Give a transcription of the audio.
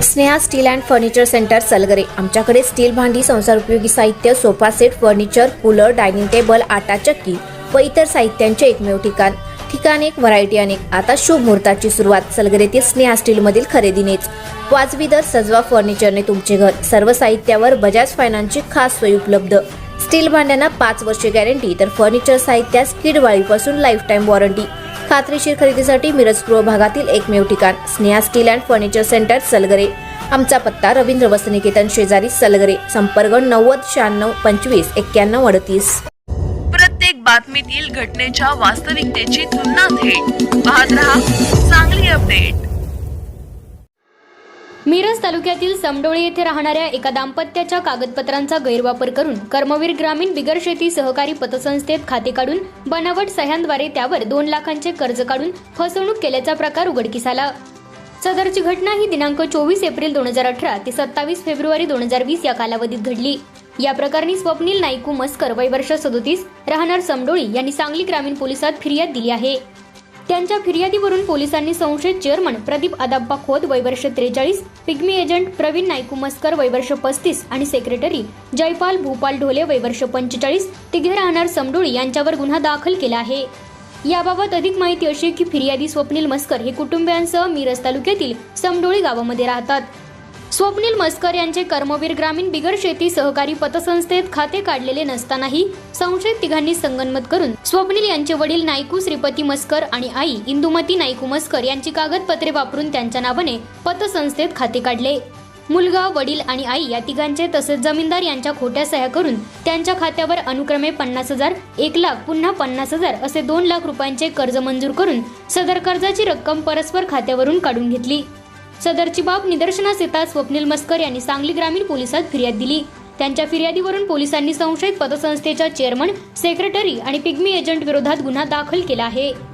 Sneha steel and furniture centre Salgare. आमच्याकडे steel भांडी, संसार उपयोगी साहित्य, sofa set, furniture, cooler, dining table, आटा चक्की व इतर साहित्यांचे एकमेव ठिकाण एक, व्हरायटी अनेक। आता शुभ मुहूर्ताची सुरुवात सलगरेतील स्नेहा स्टील मधील खरेदीनेच। वाजवी दर, सजवा फर्निचरने तुमचे घर। सर्व साहित्यावर बजाज फायनान्सची खास सोय उपलब्ध। स्टील भांड्यांना 5 वर्षे गॅरंटी, तर फर्निचर साहित्यास किडवाळीपासून लाईफ टाइम वॉरंटी। खात्रीशीर खरेदीसाठी मिरज पूर्व भागातील एकमेव ठिकाण Sneha steel and furniture centre Salgare. आमचा पत्ता रवींद्र वस्त्रनिकेतन शेजारी सलगरे। संपर्क 90 96 25 91 38। प्रत्येक बातमीतील घटनेच्या वास्तविकतेची तुलना थेट पाहत रहा चांगली अपडेट। मिरज तालुक्यातील समडोळी येथे राहणाऱ्या एका दाम्पत्याच्या कागदपत्रांचा गैरवापर करून कर्मवीर ग्रामीण बिगर शेती सहकारी पतसंस्थेत खाते काढून बनावट सह्यांद्वारे त्यावर 2 लाखांचे कर्ज काढून फसवणूक केल्याचा प्रकार उघडकीस आला। सदरची घटना ही दिनांक 24 एप्रिल 2018 ते 27 फेब्रुवारी 2020 या कालावधीत घडली। या प्रकरणी स्वप्नील नाईकू मस्कर वय वर्ष 37 राहणार समडोळी यांनी सांगली ग्रामीण पोलिसात फिर्याद दिली आहे। त्यांच्या फिर्यादीवरून पोलिसांनी संशयित चेअरमन प्रदीप आदाब्बा खोत वय वर्ष 43, पिग्मी एजंट प्रवीण नाईकू मस्कर वय वर्ष 35 आणि सेक्रेटरी जयपाल भूपाल ढोले वय वर्ष 45 तिघे राहणार समडोळी यांच्यावर गुन्हा दाखल केला आहे। याबाबत अधिक माहिती अशी की फिर्यादी स्वप्नील मस्कर हे कुटुंबियांसह मिरज तालुक्यातील समडोळी गावामध्ये राहतात। स्वप्नील मस्कर यांचे कर्मवीर ग्रामीण बिगर शेती सहकारी पतसंस्थेत खाते काढलेले नसतानाही संशयित तिघांनी संगनमत करून स्वप्नील यांचे वडील नाईकू श्रीपती मस्कर आणि आई इंदुमती नाईकू मस्कर यांची कागदपत्रे वापरून त्यांच्या नावाने पतसंस्थेत खाते काढले। मुलगा, वडील आणि आई या तिघांचे तसेच जमीनदार यांच्या खोट्या सह्या करून त्यांच्या खात्यावर अनुक्रमे 50,000, 1 लाख पुन्हा 50,000 असे 2 लाख रुपयांचे कर्ज मंजूर करून सदर कर्जाची रक्कम परस्पर खात्यावरून काढून घेतली। सदरची बाब निदर्शनास येताच स्वप्नील मस्कर यांनी सांगली ग्रामीण पोलिसात फिर्याद दिली। त्यांच्या फिर्यादीवरून पोलिसांनी संशयित पतसंस्थेच्या चेअरमन, सेक्रेटरी आणि पिग्मी एजंट विरोधात गुन्हा दाखल केला आहे।